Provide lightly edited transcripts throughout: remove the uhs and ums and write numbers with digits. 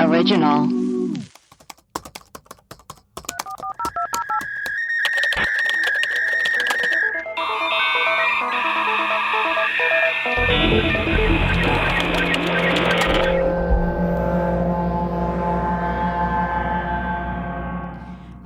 Original.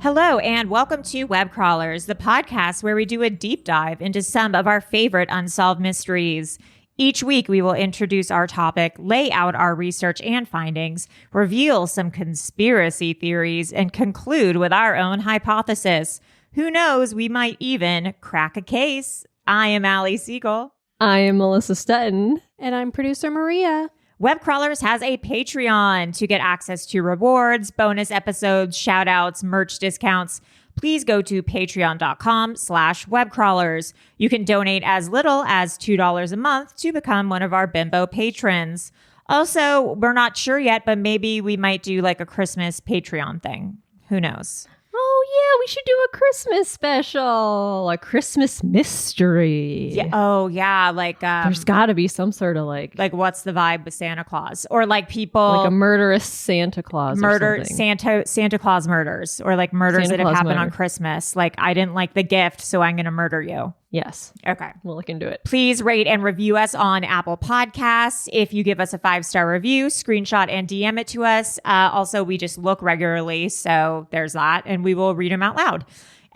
Hello, and welcome to Web Crawlers, the podcast where we do a deep dive into some of our favorite unsolved mysteries. Each week, we will introduce our topic, lay out our research and findings, reveal some conspiracy theories, and conclude with our own hypothesis. Who knows, we might even crack a case. I am Allie Siegel. I am Melissa Stetton. And I'm producer Maria. Web Crawlers has a Patreon to get access to rewards, bonus episodes, shout outs, merch discounts. Please go to patreon.com/webcrawlers. You can donate as little as $2 a month to become one of our bimbo patrons. Also, we're not sure yet, but maybe we might do like a Christmas Patreon thing. Who knows? Oh, yeah, we should do a Christmas special, a Christmas mystery. Yeah. Oh, yeah. Like, there's got to be some sort of like what's the vibe with Santa Claus? Or like people like a murderous Santa Claus, murder or something. Santa Claus murders, or like murders Santa that have Claus happened murder. on Christmas. Like, I didn't like the gift, so I'm going to murder you. Yes. Okay. We'll look into it. Please rate and review us on Apple Podcasts. If you give us a 5-star review, screenshot and DM it to us. Also, we just look regularly, so there's that, and we will read them out loud.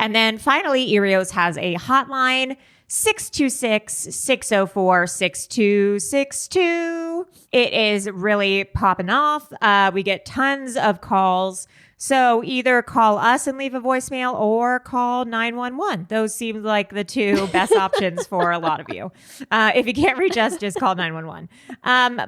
And then finally, Erios has a hotline, 626-604-6262. It is really popping off. We get tons of calls. So either call us and leave a voicemail or call 911. Those seem like the two best options for a lot of you. If you can't reach us, just call 911.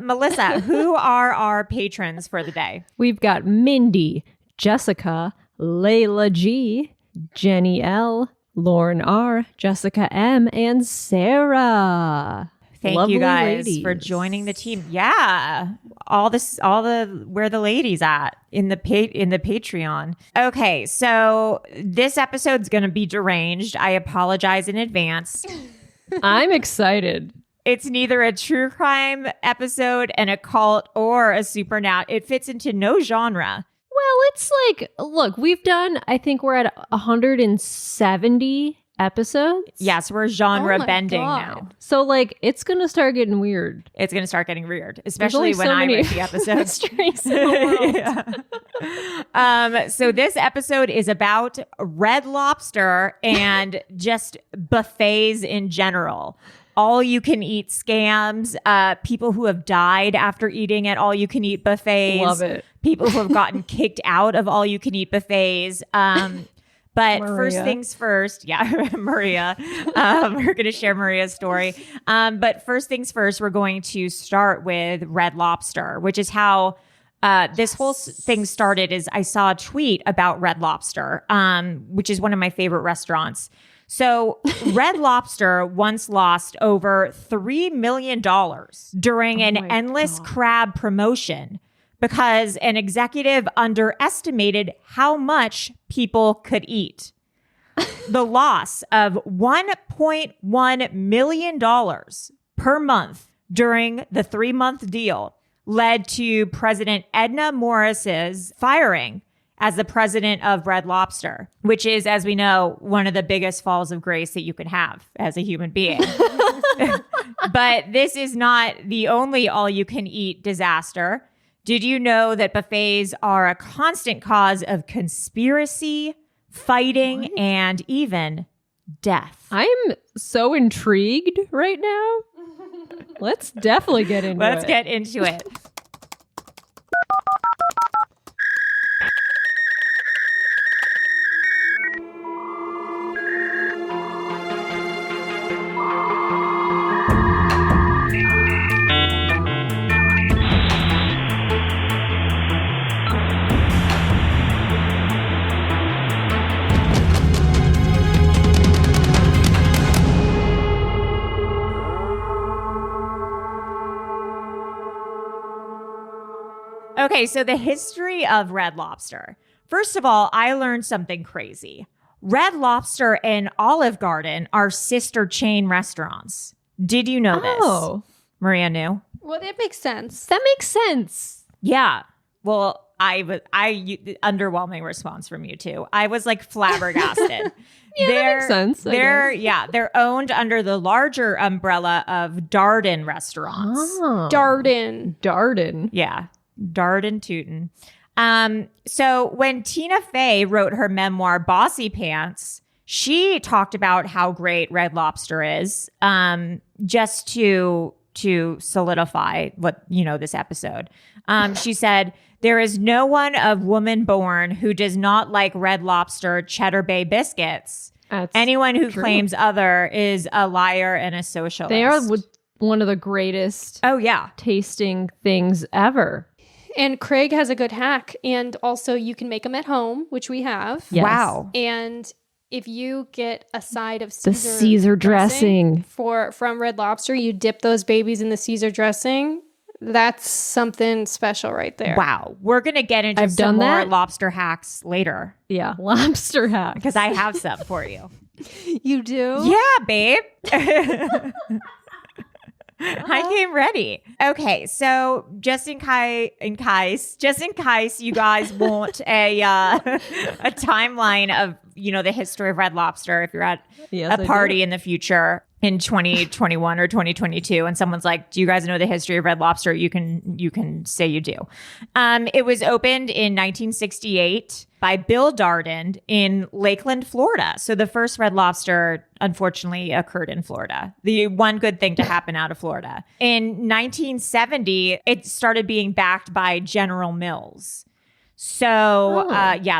Melissa, who are our patrons for the day? We've got Mindy, Jessica, Layla G, Jenny L, Lauren R, Jessica M, and Sarah. Thank Lovely you guys ladies. for joining the team. Yeah. Where the ladies at in the Patreon. Okay, so this episode's going to be deranged. I apologize in advance. I'm excited. It's neither a true crime episode, an occult, or a supernatural. It fits into no genre. Well, it's like, look, I think we're at 170 episodes. Yes, we're genre Oh my bending God. now. So, like, it's going to start getting weird. It's going to start getting weird, especially only when so I many write the episodes. mysteries in the world. Yeah. So this episode is about Red Lobster and just buffets in general. All you can eat scams, people who have died after eating at all you can eat buffets. Love it. People who have gotten kicked out of all you can eat buffets. But Maria. first things first, yeah, Maria. We're going to share Maria's story. But first things first, we're going to start with Red Lobster, which is how this whole thing started. Is I saw a tweet about Red Lobster, which is one of my favorite restaurants. So Red Lobster once lost over $3 million during an endless crab promotion, because an executive underestimated how much people could eat. The loss of $1.1 million per month during the 3-month deal led to President Edna Morris's firing as the president of Red Lobster, which is, as we know, one of the biggest falls of grace that you can have as a human being. But this is not the only all-you-can-eat disaster. Did you know that buffets are a constant cause of conspiracy, fighting, and even death? I'm so intrigued right now. Let's definitely get into it. Let's get into it. Okay, so the history of Red Lobster. First of all, I learned something crazy. Red Lobster and Olive Garden are sister chain restaurants. Did you know this? Oh, Maria knew? Well, it makes sense. that makes sense. Yeah. Well, underwhelming response from you too. I was like flabbergasted. Yeah, that makes sense. They're owned under the larger umbrella of Darden restaurants. Oh. Darden. Yeah, Darden Tootin'. So when Tina Fey wrote her memoir Bossy Pants, she talked about how great Red Lobster is, just to solidify what, this episode. She said, "There is no one of woman born who does not like Red Lobster Cheddar Bay biscuits. Anyone who claims other is a liar and a socialist." They are one of the greatest tasting things ever. And Craig has a good hack. And also you can make them at home, which we have. Yes. Wow. And if you get a side of The Caesar dressing from Red Lobster, you dip those babies in the Caesar dressing. That's something special right there. Wow. We're going to get into some more lobster hacks later. Yeah. Lobster hack. Because I have some for you. You do? Yeah, babe. I came ready. Okay, so just in case you guys want a timeline of the history of Red Lobster, if you're at a party in the future in 2021 or 2022, and someone's like, "Do you guys know the history of Red Lobster?" You can say you do. It was opened in 1968 by Bill Darden in Lakeland, Florida. So the first Red Lobster, unfortunately, occurred in Florida. The one good thing to happen out of Florida. In 1970, it started being backed by General Mills. So,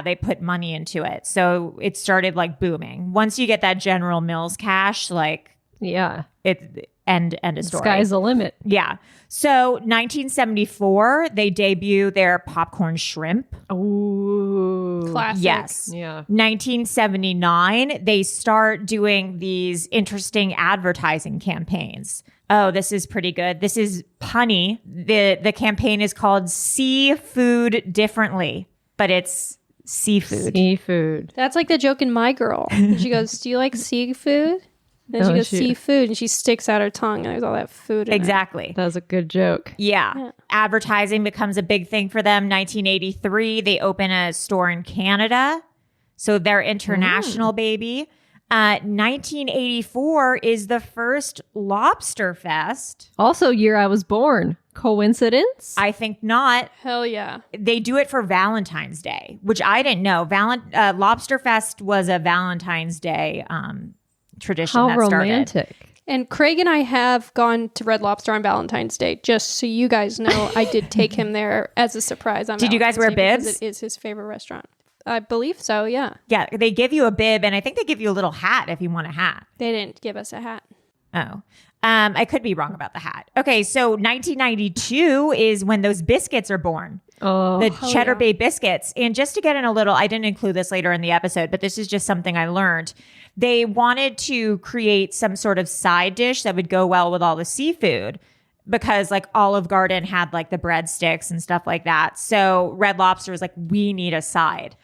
they put money into it. So it started like booming. Once you get that General Mills cash, it end of story. Sky's the limit. Yeah. So 1974, they debut their popcorn shrimp. Ooh. Classic. Yes. Yeah. 1979, they start doing these interesting advertising campaigns. Oh, this is pretty good. This is punny. The campaign is called Seafood Differently, but it's seafood. That's like the joke in My Girl. She goes, "Do you like seafood?" And she goes, "Seafood," and she sticks out her tongue, and there's all that food in Exactly. That was a good joke. Yeah. Advertising becomes a big thing for them. 1983, they open a store in Canada. So they're international, baby. 1984 is the first Lobster Fest. Also, year I was born. Coincidence? I think not. Hell yeah. They do it for Valentine's Day, which I didn't know. Lobster Fest was a Valentine's Day tradition. How that romantic. started. And Craig and I have gone to Red Lobster on Valentine's Day. Just so you guys know, I did take him there as a surprise on Did you guys wear Valentine's Day bibs? because it is his favorite restaurant. I believe so, yeah. Yeah, they give you a bib, and I think they give you a little hat if you want a hat. They didn't give us a hat. Oh. I could be wrong about the hat. Okay, so 1992 is when those biscuits are born. Oh, the Cheddar Bay biscuits. And just to get in a little, I didn't include this later in the episode, but this is just something I learned. They wanted to create some sort of side dish that would go well with all the seafood, because like Olive Garden had like the breadsticks and stuff like that. So Red Lobster was like, we need a side.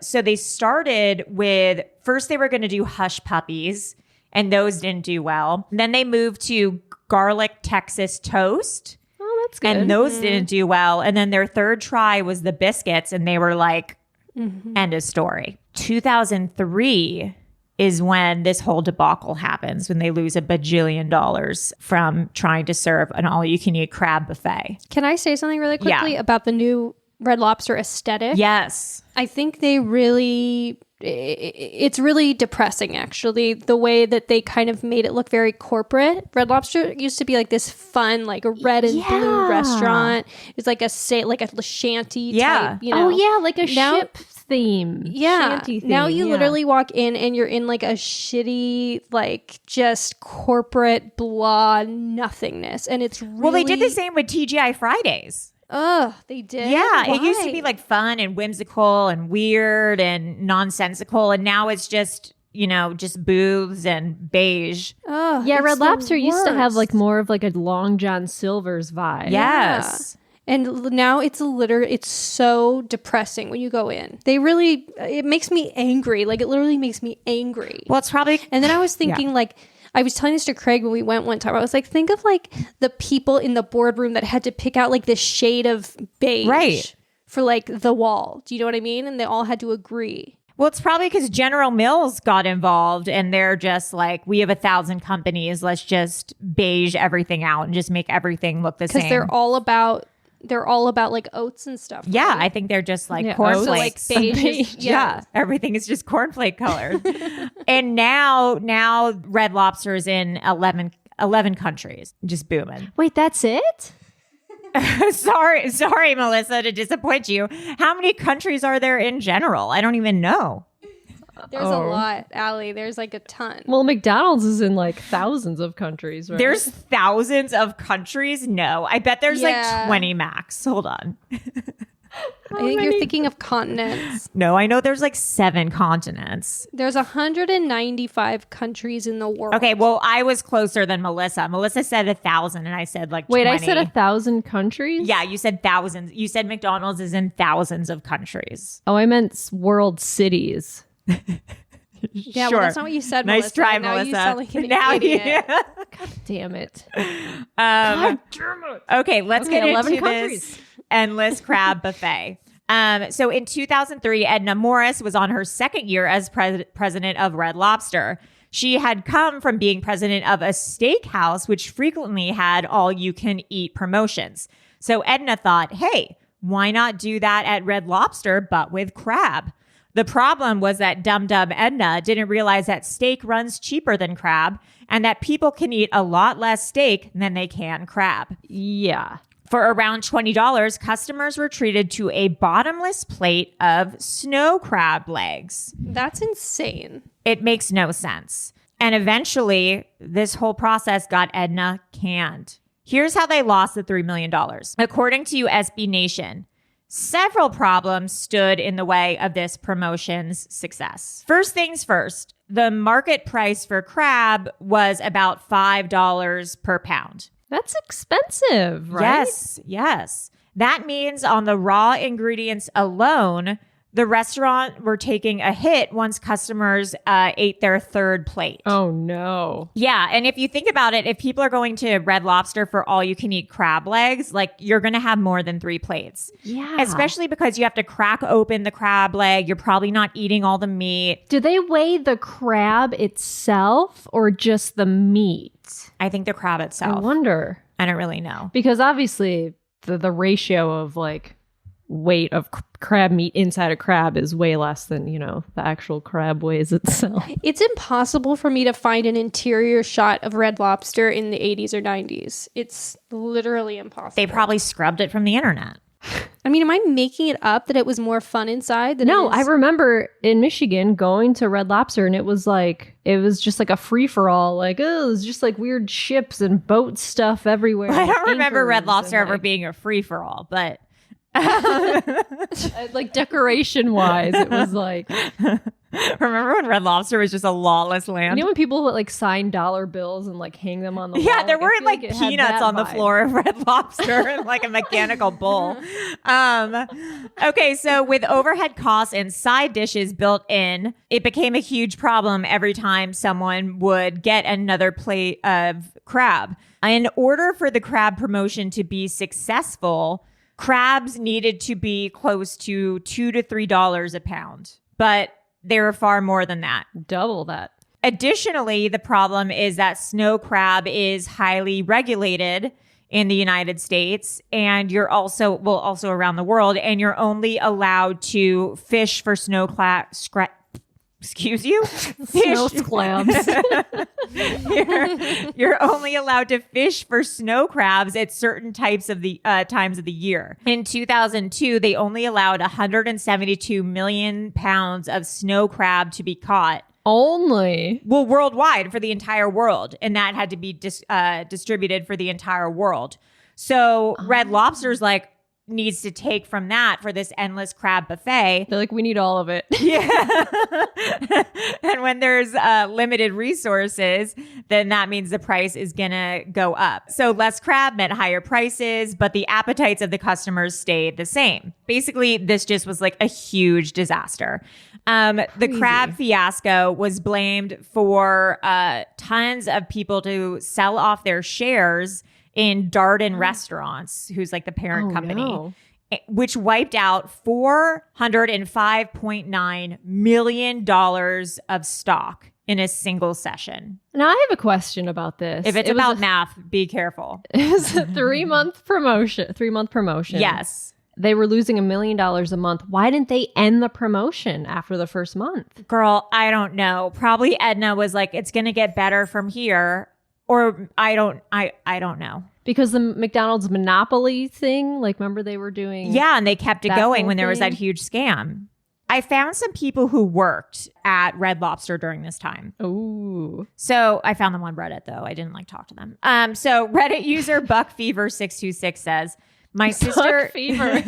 So they started with, first they were going to do hush puppies, and those didn't do well. Then they moved to garlic Texas toast. Oh, that's good. And those didn't do well. And then their third try was the biscuits, and they were like, end of story. 2003 is when this whole debacle happens, when they lose $1 bajillion from trying to serve an all-you-can-eat crab buffet. Can I say something really quickly about the new Red Lobster aesthetic? Yes. I think it's really depressing, actually, the way that they kind of made it look very corporate. Red Lobster used to be like this fun, like a red and blue restaurant. It's like a shanty type, Oh, yeah, like a ship theme. Yeah. Shanty theme. Now you literally walk in and you're in like a shitty, like just corporate blah nothingness. And it's really... Well, they did the same with TGI Fridays. Oh, they did? Yeah, Why? it used to be like fun and whimsical and weird and nonsensical. And now it's just, just booths and beige. Oh, Yeah, Red Lobster used to have worst. like more of like a Long John Silver's vibe. Yes. And now it's so depressing when you go in. It makes me angry. Like, it literally makes me angry. Well, it's probably... And then I was thinking, I was telling this to Craig when we went one time. I was like, think of like the people in the boardroom that had to pick out like this shade of beige. Right. for like the wall. Do you know what I mean? And they all had to agree. Well, it's probably because General Mills got involved and they're just like, we have 1,000 companies. Let's just beige everything out and just make everything look the same. Because they're all about like oats and stuff. Yeah, right? I think they're just like So cornflakes. like beige. Yeah, everything is just cornflake color. And now Red Lobster is in 11 countries, just booming. Wait, that's it? Sorry, Melissa, to disappoint you. How many countries are there in general? I don't even know. There's a lot, Allie. There's like a ton. Well, McDonald's is in like thousands of countries, right? There's thousands of countries? No, I bet there's like 20 max. Hold on. I think you're thinking of continents. No, I know there's like 7 continents. There's 195 countries in the world. Okay, well, I was closer than Melissa. Melissa said 1,000 and I said like 20. Wait, I said 1,000 countries? Yeah, you said thousands. You said McDonald's is in thousands of countries. Oh, I meant world cities. Yeah, sure. well, that's not what you said, Nice Melissa. try, Now Melissa. you sound like an idiot. God damn it. Okay, let's get 11 into this endless crab buffet. So in 2003, Edna Morris was on her second year as president of Red Lobster. She had come from being president of a steakhouse, which frequently had all-you-can-eat promotions. So Edna thought, hey, why not do that at Red Lobster, but with crab? The problem was that dumb Edna didn't realize that steak runs cheaper than crab and that people can eat a lot less steak than they can crab. Yeah. For around $20, customers were treated to a bottomless plate of snow crab legs. That's insane. It makes no sense. And eventually, this whole process got Edna canned. Here's how they lost the $3 million. According to SB Nation, several problems stood in the way of this promotion's success. First things first, the market price for crab was about $5 per pound. That's expensive, right? Yes. That means on the raw ingredients alone, the restaurant were taking a hit once customers ate their third plate. Oh, no. Yeah. And if you think about it, if people are going to Red Lobster for all you can eat crab legs, like you're going to have more than 3 plates. Yeah. Especially because you have to crack open the crab leg. You're probably not eating all the meat. Do they weigh the crab itself or just the meat? I think the crab itself. I wonder. I don't really know. Because obviously the ratio of like weight of crab meat inside a crab is way less than, you know, the actual crab weighs itself. It's impossible for me to find an interior shot of Red Lobster in the 80s or 90s. It's literally impossible. They probably scrubbed it from the internet. I mean, am I making it up that it was more fun inside than No, it is? I remember in Michigan going to Red Lobster and it was just like a free-for-all. Like, oh, it was just like weird ships and boat stuff everemember. I don't remember Red anchors Lobster and, ever like, being a free-for-all, but... like decoration-wise, it was like... Remember when Red Lobster was just a lawless land? You know when people would like sign dollar bills and like hang them on the wall? Yeah, there I weren't feel like it had peanuts that on the vibe. floor of Red Lobster and like a mechanical bull. Okay, so with overhead costs and side dishes built in, it became a huge problem every time someone would get another plate of crab. In order for the crab promotion to be successful, crabs needed to be close to $2 to $3 a pound. But they were far more than that. Double that. Additionally, the problem is that snow crab is highly regulated in the United States and you're also around the world, and you're only allowed to fish for snow crab. Excuse you? Snow clams. You're only allowed to fish for snow crabs at certain types of the times of the year. In 2002, they only allowed 172 million pounds of snow crab to be caught. Only? Well, worldwide, for the entire world. And that had to be distributed for the entire world. So Red Lobster's like, needs to take from that for this endless crab buffet. They're like, we need all of it. Yeah. And when there's limited resources, then that means the price is going to go up. So less crab meant higher prices, but the appetites of the customers stayed the same. Basically, this just was like a huge disaster. The crab fiasco was blamed for tons of people to sell off their shares in Darden Restaurants, who's like the parent company. No. which wiped out $405.9 million of stock in a single session. Now, I have a question about this. If it's about math, be careful. It was a 3-month promotion. Yes. They were losing $1 million a month. Why didn't they end the promotion after the first month? Girl, I don't know. Probably Edna was like, it's going to get better from here. Or I don't know. Because the McDonald's monopoly thing, like, remember they were doing... Yeah, and they kept it going when there was thing? that huge scam. I found some people who worked at Red Lobster during this time. Ooh. So I found them on Reddit, though. I didn't talk to them. So Reddit user BuckFever626 says, my sister... Buck Fever.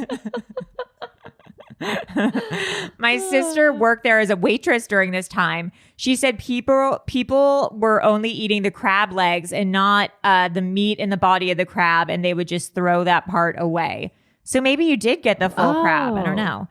My sister worked there as a waitress during this time. She said people were only eating the crab legs and not the meat in the body of the crab, and they would just throw that part away. So maybe you did get the full crab. I don't know.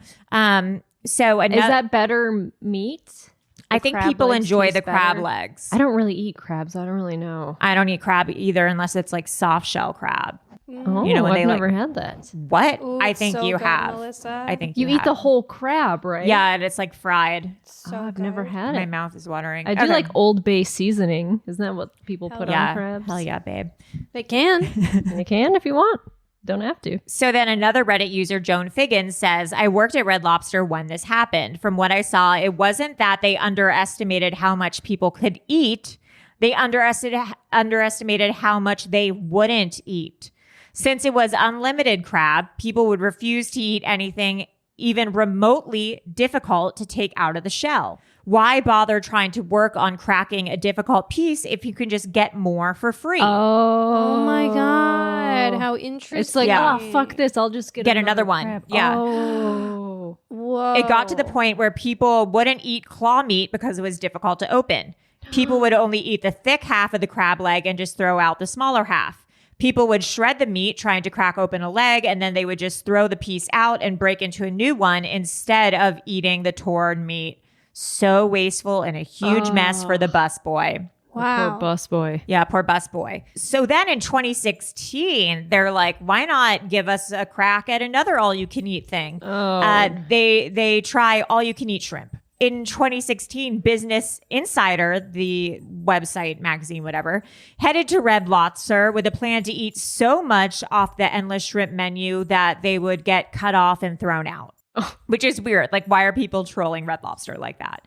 So is that better meat? I think people enjoy the crab legs. I don't really eat crabs. I don't really know. I don't eat crab either unless it's like soft shell crab. Oh, you know, when I've never had that. What? Ooh, I think so you good, have. Melissa. I think you eat the whole crab, right? Yeah, and it's like fried. So I've good. never had My it. mouth is watering. I do like Old Bay seasoning. Isn't that what people put yeah. on crabs? Hell yeah, babe. They can. You can if you want. Don't have to. So then another Reddit user, Joan Figgins, says, I worked at Red Lobster when this happened. From what I saw, it wasn't that they underestimated how much people could eat. They underestimated how much they wouldn't eat. Since it was unlimited crab, people would refuse to eat anything even remotely difficult to take out of the shell. Why bother trying to work on cracking a difficult piece if you can just get more for free? Oh my God. How interesting. It's like, oh, fuck this. I'll just get another one. crab. Yeah. Oh. Whoa. It got to the point where people wouldn't eat claw meat because it was difficult to open. People would only eat the thick half of the crab leg and just throw out the smaller half. People would shred the meat trying to crack open a leg, and then they would just throw the piece out and break into a new one instead of eating the torn meat. So wasteful and a huge mess for the busboy. Wow. Poor busboy. Yeah, poor busboy. So then in 2016, they're like, why not give us a crack at another all-you-can-eat thing? Oh. They try all-you-can-eat shrimp. In 2016, Business Insider, the website, magazine, whatever, headed to Red Lobster with a plan to eat so much off the endless shrimp menu that they would get cut off and thrown out. Which is weird. Like, why are people trolling Red Lobster like that?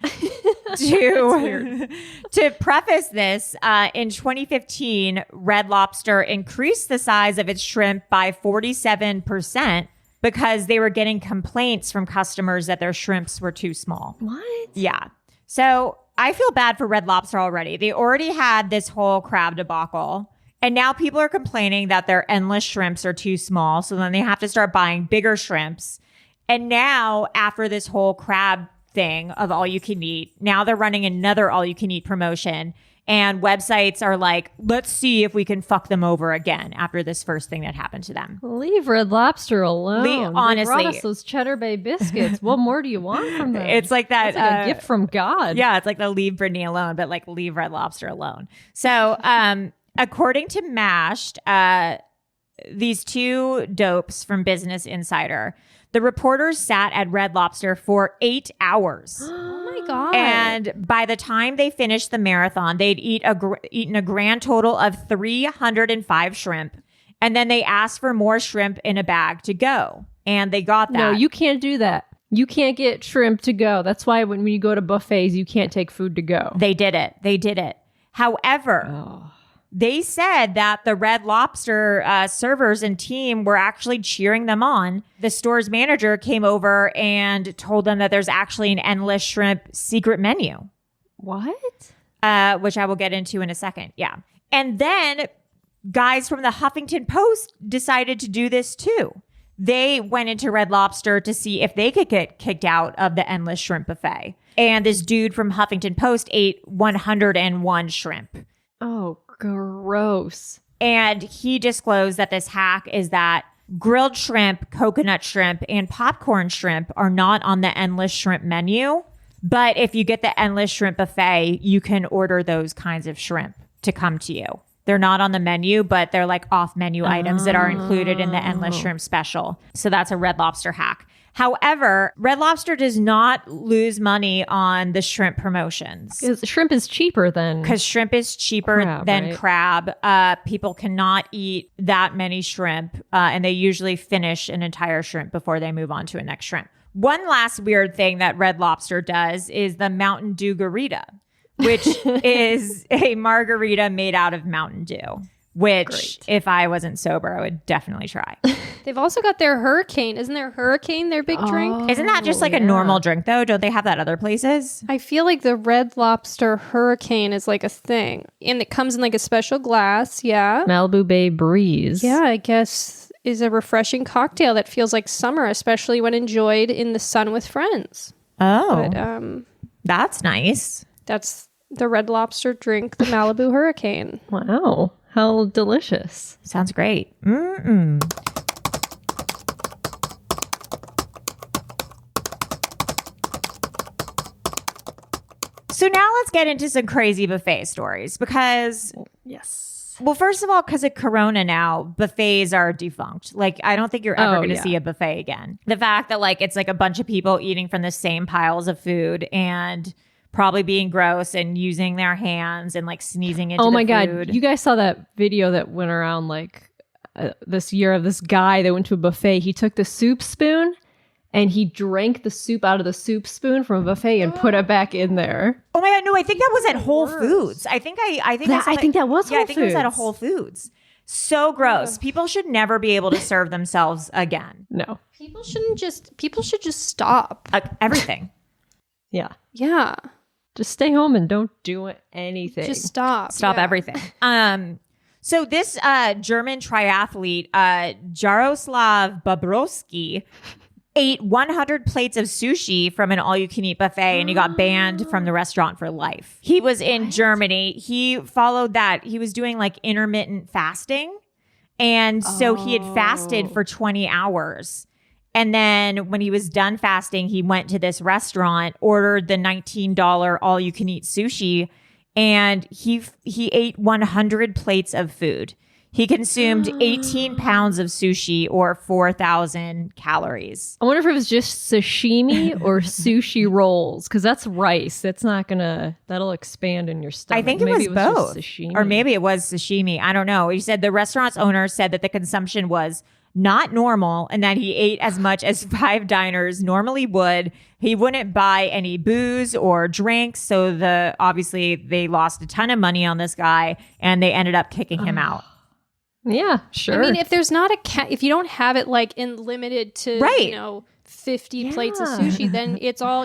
To preface this, in 2015, Red Lobster increased the size of its shrimp by 47%. Because they were getting complaints from customers that their shrimps were too small. What? Yeah. So I feel bad for Red Lobster already. They already had this whole crab debacle. And now people are complaining that their endless shrimps are too small. So then they have to start buying bigger shrimps. And now after this whole crab thing of all you can eat, now they're running another all you can eat promotion. And websites are like, let's see if we can fuck them over again after this first thing that happened to them. Leave Red Lobster alone. Honestly. They brought us those Cheddar Bay biscuits. What more do you want from them? It's like that. It's like a gift from God. Yeah, it's like the leave Brittany alone, but like leave Red Lobster alone. So according to Mashed, these two dopes from Business Insider, the reporters sat at Red Lobster for 8 hours. Oh my God. And by the time they finished the marathon, they'd eaten a grand total of 305 shrimp. And then they asked for more shrimp in a bag to go. And they got that. No, you can't do that. You can't get shrimp to go. That's why when you go to buffets, you can't take food to go. They did it. However, they said that the Red Lobster servers and team were actually cheering them on. The store's manager came over and told them that there's actually an endless shrimp secret menu. What? Which I will get into in a second. Yeah. And then guys from the Huffington Post decided to do this too. They went into Red Lobster to see if they could get kicked out of the endless shrimp buffet. And this dude from Huffington Post ate 101 shrimp. Oh, gross. And he disclosed that this hack is that grilled shrimp, coconut shrimp, and popcorn shrimp are not on the endless shrimp menu. But if you get the endless shrimp buffet, you can order those kinds of shrimp to come to you. They're not on the menu, but they're like off menu items that are included in the endless shrimp special. So that's a Red Lobster hack. However, Red Lobster does not lose money on the shrimp promotions. Shrimp is cheaper than... Because shrimp is cheaper than crab. People cannot eat that many shrimp, and they usually finish an entire shrimp before they move on to a next shrimp. One last weird thing that Red Lobster does is the Mountain Dew Garita, which is a margarita made out of Mountain Dew. Which, if I wasn't sober, I would definitely try. They've also got their Hurricane. Isn't their Hurricane their big drink? Isn't that just like a normal drink, though? Don't they have that other places? I feel like the Red Lobster Hurricane is like a thing. And it comes in like a special glass. Yeah. Malibu Bay Breeze. Yeah, I guess is a refreshing cocktail that feels like summer, especially when enjoyed in the sun with friends. Oh. But, that's nice. That's the Red Lobster drink, the Malibu Hurricane. Wow. How delicious. Sounds great. Mm-mm. So now let's get into some crazy buffet stories because... Yes. Well, first of all, because of Corona now, buffets are defunct. Like, I don't think you're ever going to see a buffet again. The fact that like it's like a bunch of people eating from the same piles of food and... probably being gross and using their hands and like sneezing into the food. Oh my God. You guys saw that video that went around like this year of this guy that went to a buffet. He took the soup spoon and he drank the soup out of the soup spoon from a buffet and put it back in there. Oh my God. No, I think that was at Whole Foods. I think that was Whole Foods. It was at a Whole Foods. So gross. People should never be able to serve themselves again. No. People should just stop. Everything. Yeah. Yeah. Just stay home and don't do anything. Just stop. Stop everything. So this German triathlete, Jaroslav Bobrovsky, ate 100 plates of sushi from an all-you-can-eat buffet, and he got banned from the restaurant for life. He was in Germany. He followed that. He was doing like intermittent fasting, and so he had fasted for 20 hours. And then when he was done fasting, he went to this restaurant, ordered the $19 all-you-can-eat sushi, and he ate 100 plates of food. He consumed 18 pounds of sushi or 4,000 calories. I wonder if it was just sashimi or sushi rolls, because that's rice. That's not gonna, that'll expand in your stomach. I think maybe it was both. Or maybe it was sashimi. I don't know. He said the restaurant's owner said that the consumption was not normal and that he ate as much as 5 diners normally would. He wouldn't buy any booze or drinks. So obviously they lost a ton of money on this guy and they ended up kicking him out. Yeah, sure. I mean, if there's not if you don't have it like in limited to, 50 plates of sushi, then it's all,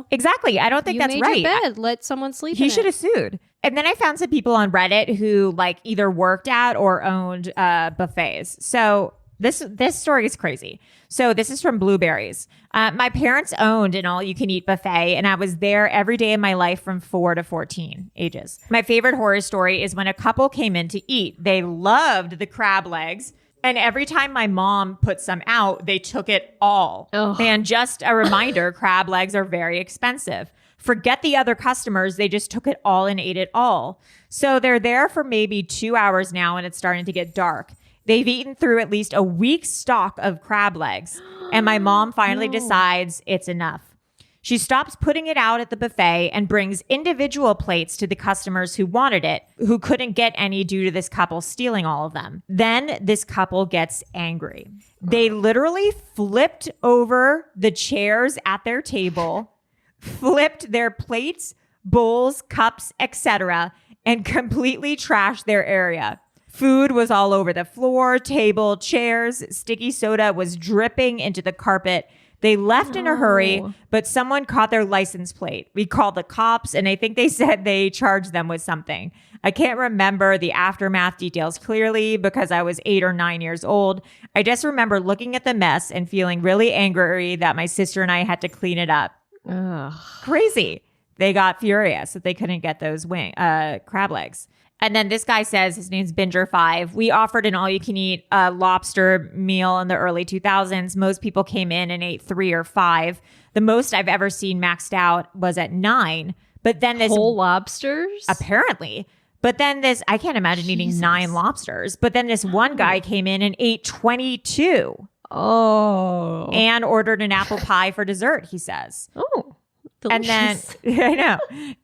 Exactly. I don't think that's right. You made your bed. Let someone sleep in it. He should have sued. And then I found some people on Reddit who like either worked at or owned buffets. So this story is crazy. So this is from Blueberries. My parents owned an all-you-can-eat buffet, and I was there every day of my life from 4 to 14 ages. My favorite horror story is when a couple came in to eat. They loved the crab legs, and every time my mom put some out, they took it all. Ugh. And just a reminder, crab legs are very expensive. Forget the other customers. They just took it all and ate it all. So they're there for maybe 2 hours now, and it's starting to get dark. They've eaten through at least a week's stock of crab legs, and my mom finally decides it's enough. She stops putting it out at the buffet and brings individual plates to the customers who wanted it, who couldn't get any due to this couple stealing all of them. Then this couple gets angry. They literally flipped over the chairs at their table, flipped their plates, bowls, cups, etc., and completely trashed their area. Food was all over the floor, table, chairs. Sticky soda was dripping into the carpet. They left in a hurry, but someone caught their license plate. We called the cops, and I think they said they charged them with something. I can't remember the aftermath details clearly because I was 8 or 9 years old. I just remember looking at the mess and feeling really angry that my sister and I had to clean it up. Ugh. Crazy. They got furious that they couldn't get those crab legs. And then this guy says, his name's Binger5. We offered an all-you-can-eat lobster meal in the early 2000s. Most people came in and ate 3 or 5. The most I've ever seen maxed out was at 9. But then this whole lobsters? Apparently. But then I can't imagine eating 9 lobsters. But then this one guy came in and ate 22. Oh. And ordered an apple pie for dessert, he says. Oh. Delicious. Delicious. And then, I know.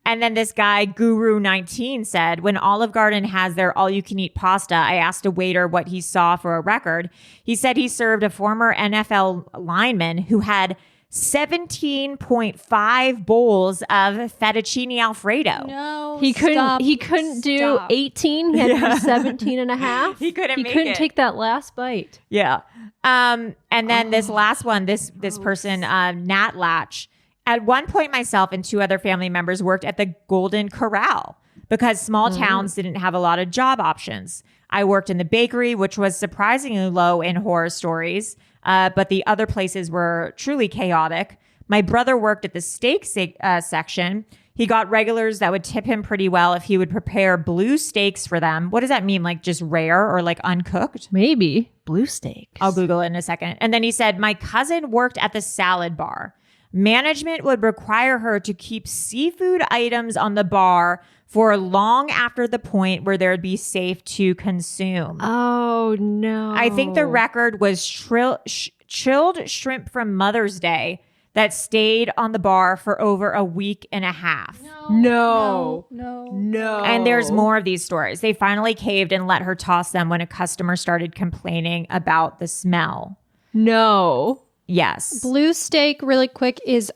And then this guy, Guru19, said, when Olive Garden has their all-you-can-eat pasta, I asked a waiter what he saw for a record. He said he served a former NFL lineman who had 17.5 bowls of fettuccine Alfredo. No, He couldn't do 18. He had to do 17 and a half. He couldn't make couldn't it. take that last bite. Yeah. And then this last one, this person, Nat Latch. At one point, myself and 2 other family members worked at the Golden Corral because small towns didn't have a lot of job options. I worked in the bakery, which was surprisingly low in horror stories, but the other places were truly chaotic. My brother worked at the steak section. He got regulars that would tip him pretty well if he would prepare blue steaks for them. What does that mean? Like just rare or like uncooked? Maybe. Blue steaks. I'll Google it in a second. And then he said, my cousin worked at the salad bar. Management would require her to keep seafood items on the bar for long after the point where they'd be safe to consume. Oh, no. I think the record was chilled shrimp from Mother's Day that stayed on the bar for over a week and a half. No. And there's more of these stories. They finally caved and let her toss them when a customer started complaining about the smell. No. Yes. Blue steak, really quick, is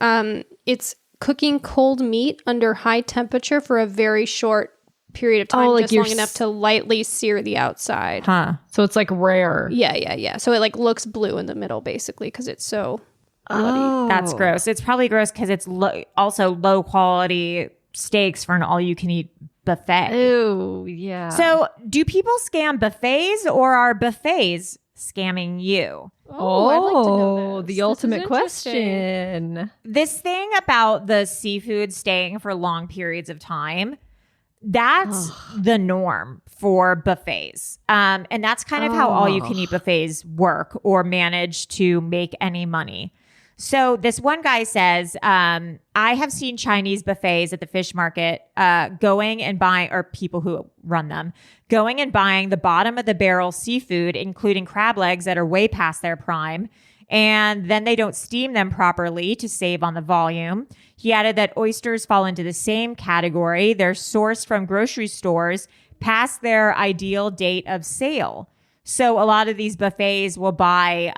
it's cooking cold meat under high temperature for a very short period of time, just long enough to lightly sear the outside. Huh. So it's like rare. Yeah. So it like looks blue in the middle, basically, because it's so bloody. That's gross. It's probably gross because it's also low quality steaks for an all-you-can-eat buffet. Ew, yeah. So do people scam buffets or are buffets scamming you? I'd like to know this. The This is ultimate interesting. question. This thing about the seafood staying for long periods of time, that's the norm for buffets. And that's kind of how all-you-can-eat buffets work or manage to make any money. So this one guy says, I have seen Chinese buffets at the fish market going and buying, or people who run them, going and buying the bottom of the barrel seafood, including crab legs that are way past their prime. And then they don't steam them properly to save on the volume. He added that oysters fall into the same category. They're sourced from grocery stores past their ideal date of sale. So a lot of these buffets will buy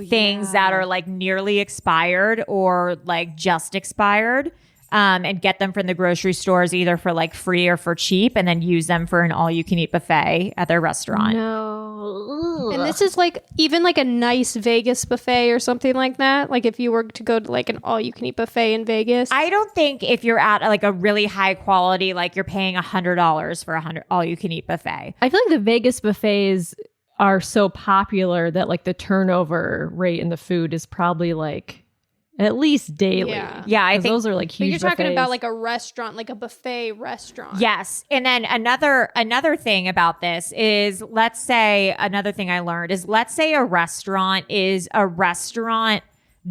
things that are like nearly expired or like just expired and get them from the grocery stores either for like free or for cheap and then use them for an all-you-can-eat buffet at their restaurant. No. And this is like even like a nice Vegas buffet or something like that. Like if you were to go to like an all-you-can-eat buffet in Vegas. I don't think if you're at like a really high quality, like you're paying $100 for a all-you-can-eat buffet. I feel like the Vegas buffets are so popular that like the turnover rate in the food is probably like at least daily. Yeah, I think those are like But huge you're talking buffets. about like a restaurant, like a buffet restaurant. Yes. And then another thing about this is let's say a restaurant is a restaurant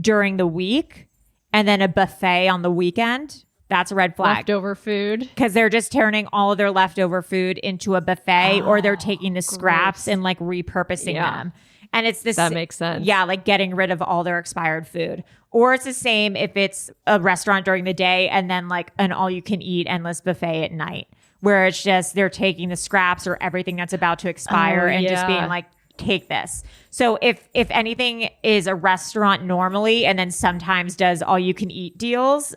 during the week and then a buffet on the weekend. That's a red flag. Leftover food. Because they're just turning all of their leftover food into a buffet or they're taking the scraps and like repurposing them. And it's this. That makes sense. Yeah, like getting rid of all their expired food. Or it's the same if it's a restaurant during the day and then like an all-you-can-eat endless buffet at night, where it's just they're taking the scraps or everything that's about to expire and just being like, take this. So if anything is a restaurant normally and then sometimes does all-you-can-eat deals,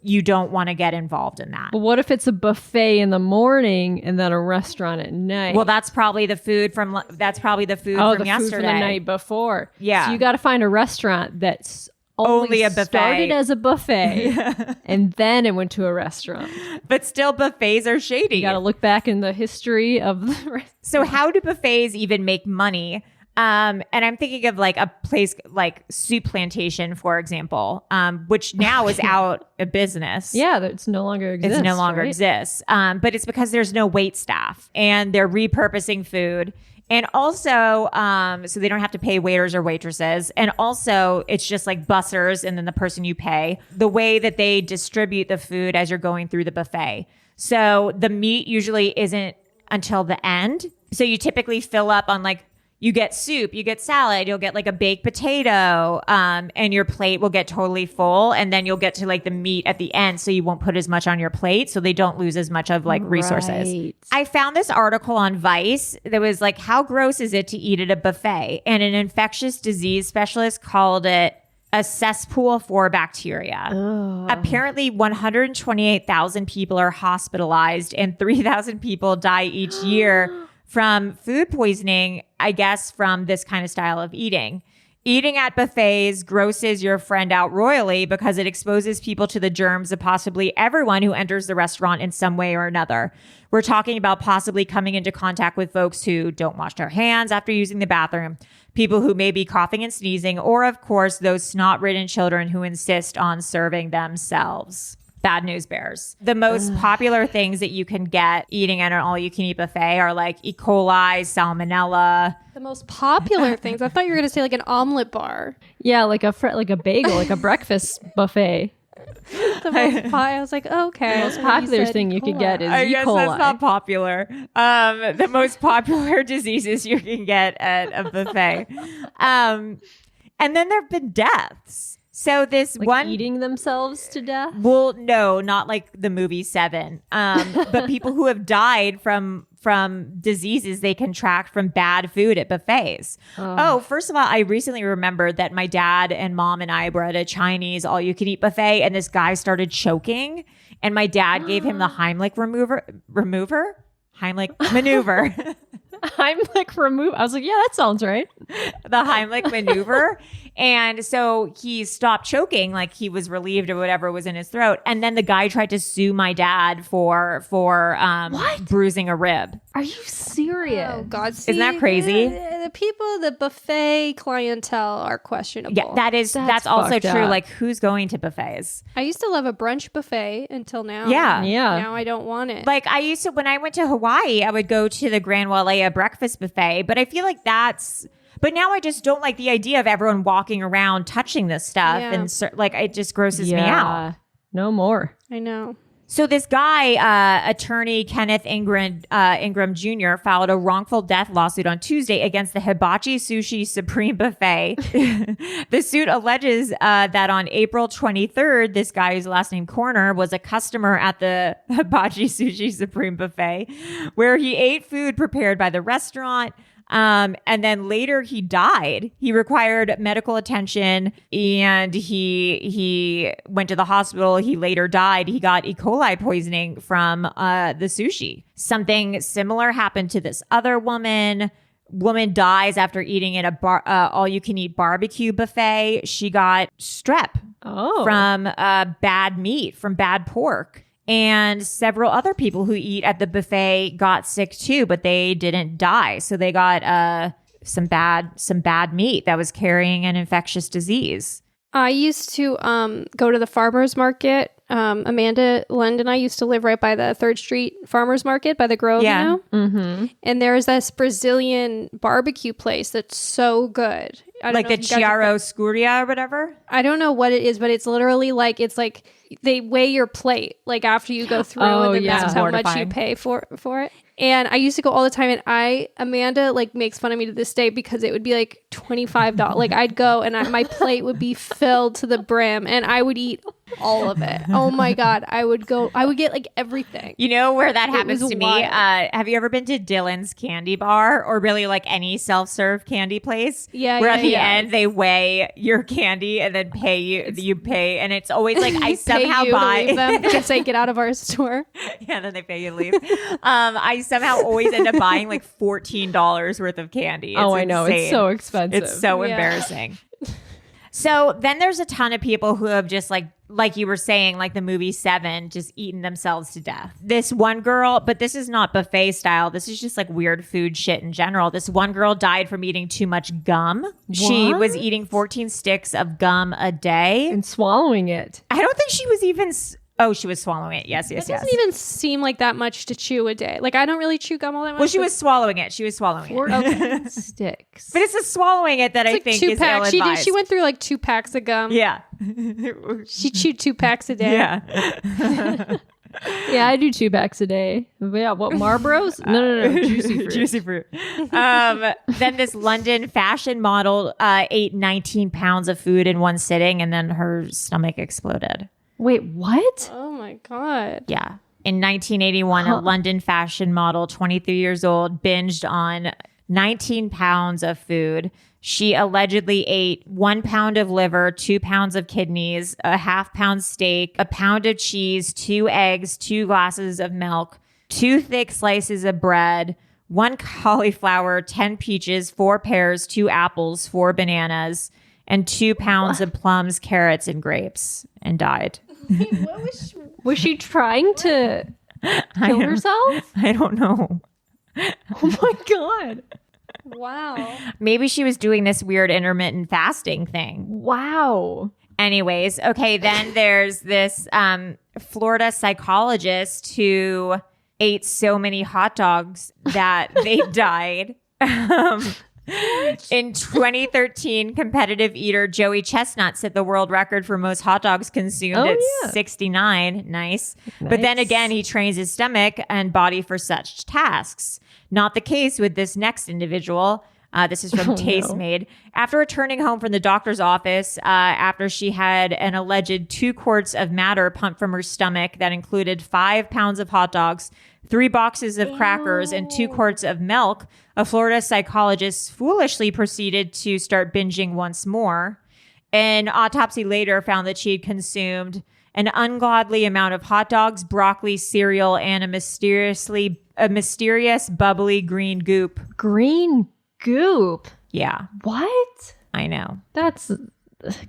you don't want to get involved in that. But what if it's a buffet in the morning and then a restaurant at night? Well, that's probably the food from yesterday. Food from the night before. Yeah. So you got to find a restaurant that's Only a buffet. Started as a buffet and then it went to a restaurant. But still, buffets are shady. You got to look back in the history of the restaurant. So how do buffets even make money? And I'm thinking of like a place like Soup Plantation, for example, which now is out of business. Yeah, it's no longer exists. It no longer right? exists. But it's because there's no wait staff and they're repurposing food. And also, so they don't have to pay waiters or waitresses. And also, it's just like bussers and then the person you pay. The way that they distribute the food as you're going through the buffet. So the meat usually isn't until the end. So you typically fill up on like, you get soup, you get salad, you'll get like a baked potato, and your plate will get totally full. And then you'll get to like the meat at the end. So you won't put as much on your plate. So they don't lose as much of like resources. Right. I found this article on Vice that was like, how gross is it to eat at a buffet? And an infectious disease specialist called it a cesspool for bacteria. Ugh. Apparently 128,000 people are hospitalized and 3,000 people die each year from food poisoning, I guess, from this kind of style of eating. Eating at buffets grosses your friend out royally because it exposes people to the germs of possibly everyone who enters the restaurant in some way or another. We're talking about possibly coming into contact with folks who don't wash their hands after using the bathroom, people who may be coughing and sneezing, or of course, those snot-ridden children who insist on serving themselves. Bad news bears. The most popular things that you can get eating at an all-you-can-eat buffet are like E. coli, salmonella. The most popular things. I thought you were going to say like an omelet bar. Yeah, like a bagel, like a breakfast buffet. I was like, okay. The most popular thing you could get is I E. guess coli. that's not popular. The most popular diseases you can get at a buffet. And then there have been deaths. So this Like one eating themselves to death. well, no, not like the movie Seven, but people who have died from diseases they contract from bad food at buffets. Oh, first of all, I recently remembered that my dad and mom and I were at a Chinese all-you-can-eat buffet, and this guy started choking, and my dad gave him the Heimlich maneuver. Heimlich remove. I was like, yeah, that sounds right. The Heimlich maneuver. And so he stopped choking, like he was relieved of whatever was in his throat. And then the guy tried to sue my dad for bruising a rib. Are you serious? Oh God! Isn't that crazy? The people, the buffet clientele are questionable. Yeah, that's also fucked true. up. Like, who's going to buffets? I used to love a brunch buffet until now. Yeah. Yeah. Now I don't want it. Like I used to, when I went to Hawaii, I would go to the Grand Wailea breakfast buffet, but I feel like but now I just don't like the idea of everyone walking around touching this stuff. Yeah. And like, it just grosses me out. No more. I know. So this guy, attorney Kenneth Ingram Jr., filed a wrongful death lawsuit on Tuesday against the Hibachi Sushi Supreme Buffet. The suit alleges that on April 23rd, this guy whose last name Corner was a customer at the Hibachi Sushi Supreme Buffet, where he ate food prepared by the restaurant. And then later he died. He required medical attention and he went to the hospital. He later died. He got E. coli poisoning from the sushi. Something similar happened to this other woman. Woman dies after eating at a all-you-can-eat barbecue buffet. She got strep from bad meat, from bad pork. And several other people who eat at the buffet got sick too, but they didn't die. So they got some bad meat that was carrying an infectious disease. I used to go to the farmer's market. Amanda Lund and I used to live right by the 3rd Street farmer's market by the Grove, you know? Mm-hmm. And there's this Brazilian barbecue place that's so good. I don't Like know the if you guys have Chiaro Scuria or whatever? I don't know what it is, but it's literally like, it's like they weigh your plate like after you go through and then that's how much you pay for it. And I used to go all the time, and Amanda like makes fun of me to this day because it would be like $25. Like I'd go and my plate would be filled to the brim and I would eat all of it. Oh my God. I would get like everything. You know where that happens was to me? wild. Have you ever been to Dylan's Candy Bar or really like any self-serve candy place? Yeah, Where yeah, at the yeah. end they weigh your candy and then you pay, and it's always like I Pay somehow you buy to leave them to say get out of our store. Yeah, then they pay you to leave. I somehow always end up buying like $14 worth of candy. It's I know. insane. It's so expensive. It's so Yeah. embarrassing. So then there's a ton of people who have just like you were saying, like the movie Seven, just eaten themselves to death. This one girl, but this is not buffet style. This is just like weird food shit in general. This one girl died from eating too much gum. She was eating 14 sticks of gum a day. And swallowing it. I don't think she was even... she was swallowing it. Yes. It doesn't even seem like that much to chew a day. Like I don't really chew gum all that much. Well, she was swallowing it. She was swallowing it. 14 sticks. But it's the swallowing it that I like think 2 is packs. ill-advised. She went through like 2 packs of gum. Yeah. She chewed 2 packs a day. Yeah. Yeah, I do 2 packs a day. Yeah, what, Marlboros? No, juicy fruit. Juicy fruit. Then this London fashion model ate 19 pounds of food in one sitting, and then her stomach exploded. Wait, what? Oh my God. Yeah. In 1981, a London fashion model, 23 years old, binged on 19 pounds of food. She allegedly ate 1 pound of liver, 2 pounds of kidneys, a half-pound steak, a pound of cheese, 2 eggs, 2 glasses of milk, 2 thick slices of bread, 1 cauliflower, 10 peaches, 4 pears, 2 apples, 4 bananas, and 2 pounds of plums, carrots, and grapes, and died. Was she trying to kill herself? I don't know. Oh my God. Wow. Maybe she was doing this weird intermittent fasting thing. Wow. Anyways, okay, then there's this Florida psychologist who ate so many hot dogs that they died. In 2013, competitive eater Joey Chestnut set the world record for most hot dogs consumed at 69. Nice. But then again, he trains his stomach and body for such tasks. Not the case with this next individual. This is from Tastemade. After returning home from the doctor's office, after she had an alleged 2 quarts of matter pumped from her stomach that included 5 pounds of hot dogs, 3 boxes of crackers, and 2 quarts of milk, a Florida psychologist foolishly proceeded to start binging once more. An autopsy later found that she had consumed an ungodly amount of hot dogs, broccoli, cereal, and a mysterious bubbly green goop. Green goop? Yeah. What? I know. That's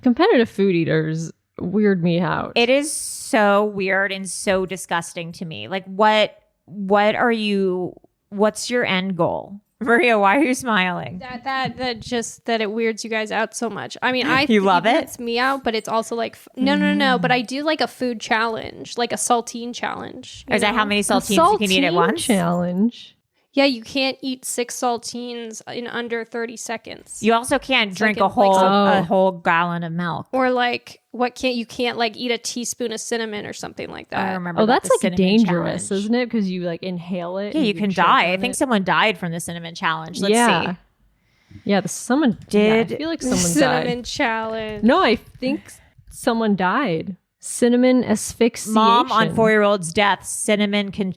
competitive food eaters weird me out. It is so weird and so disgusting to me. Like, what's your end goal? Maria, why are you smiling? That it weirds you guys out so much. I mean, you love it. It's me out, but it's also like no. But I do like a food challenge, like a saltine challenge. Is that how many saltines you can eat at once? Challenge. Yeah, you can't eat 6 saltines in under 30 seconds. You also can't drink a whole gallon of milk. Or like, you can't like eat a teaspoon of cinnamon or something like that. I remember. Oh, that's like dangerous, challenge. Isn't it? Because you like inhale it. Yeah, you can die. I think someone died from the cinnamon challenge. Let's see. Yeah, someone did. I feel like someone died. Cinnamon challenge. No, I think someone died. Cinnamon asphyxiation. Mom on 4-year-old's death. Cinnamon can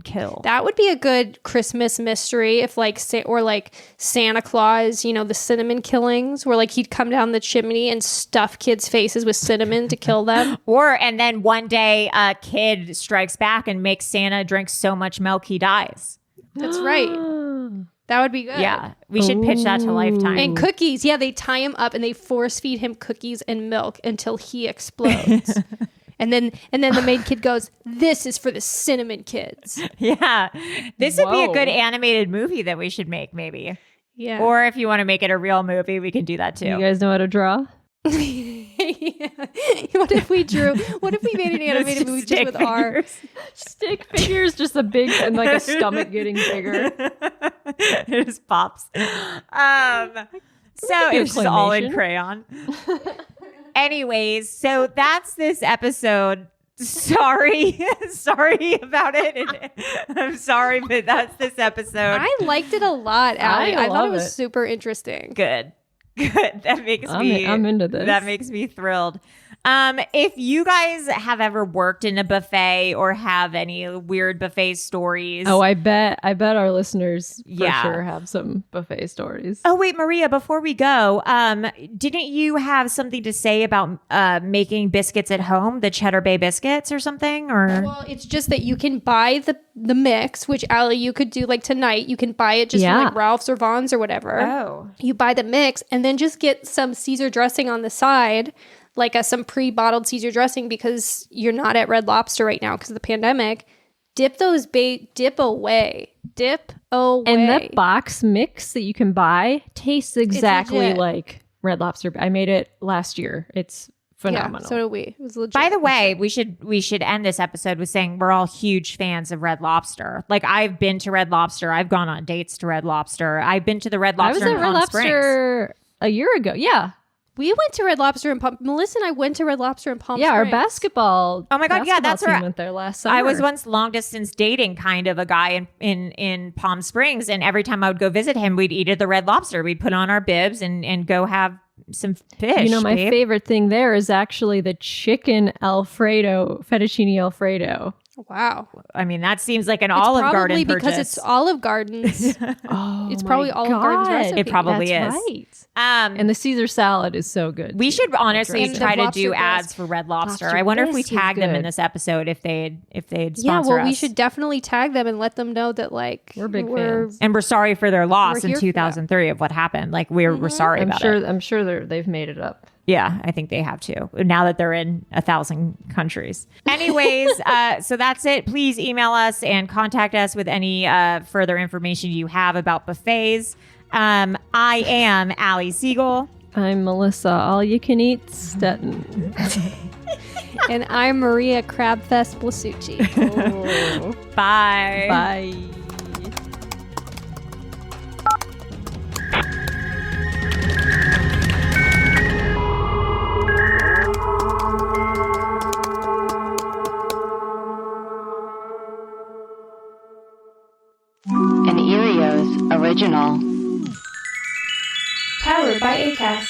kill. That would be a good Christmas mystery if or Santa Claus, the cinnamon killings, where like he'd come down the chimney and stuff kids' faces with cinnamon to kill them. And then one day a kid strikes back and makes Santa drink so much milk he dies. That's right. That would be good. Yeah, we should pitch that to Lifetime. And cookies. Yeah, they tie him up and they force feed him cookies and milk until he explodes. And then the main kid goes, "This is for the cinnamon kids." Yeah. This would be a good animated movie that we should make, maybe. Yeah. Or if you want to make it a real movie, we can do that too. You guys know how to draw? Yeah. What if we made an animated movie just with our stick figures, just a big and like a stomach getting bigger. It just pops. So it was just all in crayon. Anyways, so that's this episode. Sorry about it. I'm sorry, but that's this episode. I liked it a lot, Allie. I thought it was it. super interesting. Good. That makes I'm into this. That makes me thrilled. If you guys have ever worked in a buffet or have any weird buffet stories. Oh, I bet our listeners for sure have some buffet stories. Oh, wait, Maria, before we go, didn't you have something to say about making biscuits at home, the Cheddar Bay biscuits or something? Or well, it's just that you can buy the mix, which Allie, you could do like tonight. You can buy it just from like Ralph's or Vaughn's or whatever. Oh. You buy the mix and then just get some Caesar dressing on the side. Like some pre-bottled Caesar dressing because you're not at Red Lobster right now because of the pandemic. Dip away. And that box mix that you can buy tastes exactly like Red Lobster. I made it last year. It's phenomenal. Yeah, so did we. It was legit. By the way, we should end this episode with saying we're all huge fans of Red Lobster. Like I've been to Red Lobster. I've gone on dates to Red Lobster. I've been to the Red Lobster in Palm Springs. A year ago. Yeah. We went to Red Lobster in Palm. Melissa and I went to Red Lobster in Palm Yeah, our Springs. basketball. Oh my God, yeah, that's team right. Went there last summer. I was once long distance dating kind of a guy in Palm Springs, and every time I would go visit him, we'd eat at the Red Lobster. We'd put on our bibs and go have some fish. You know, my babe. favorite thing there is actually the chicken Alfredo, fettuccine Alfredo. Wow. I mean, that seems like an Olive Garden probably purchase. because it's Olive Garden's. Oh, It's probably Olive Garden's recipe. It probably That's is. right. Um, And the Caesar salad is so good. we should honestly And the try to lobster do bisque. ads for Red Lobster. Lobster I wonder if we bisque is tag them in good. this episode if they'd Yeah, sponsor well, we us. should definitely tag them and let them know that like We're big fans. And we're sorry for their loss We're in here for that. 2003 of what happened. Like we're sorry I'm about sure. it. I'm sure they've made it up. Yeah, I think they have to now that they're in 1,000 countries. Anyways, so that's it. Please email us and contact us with any further information you have about buffets. I am Allie Siegel. I'm Melissa. All you can eat Stetton. And I'm Maria Crabfest Blasucci. Bye. Bye. An Erios original. Powered by Acast.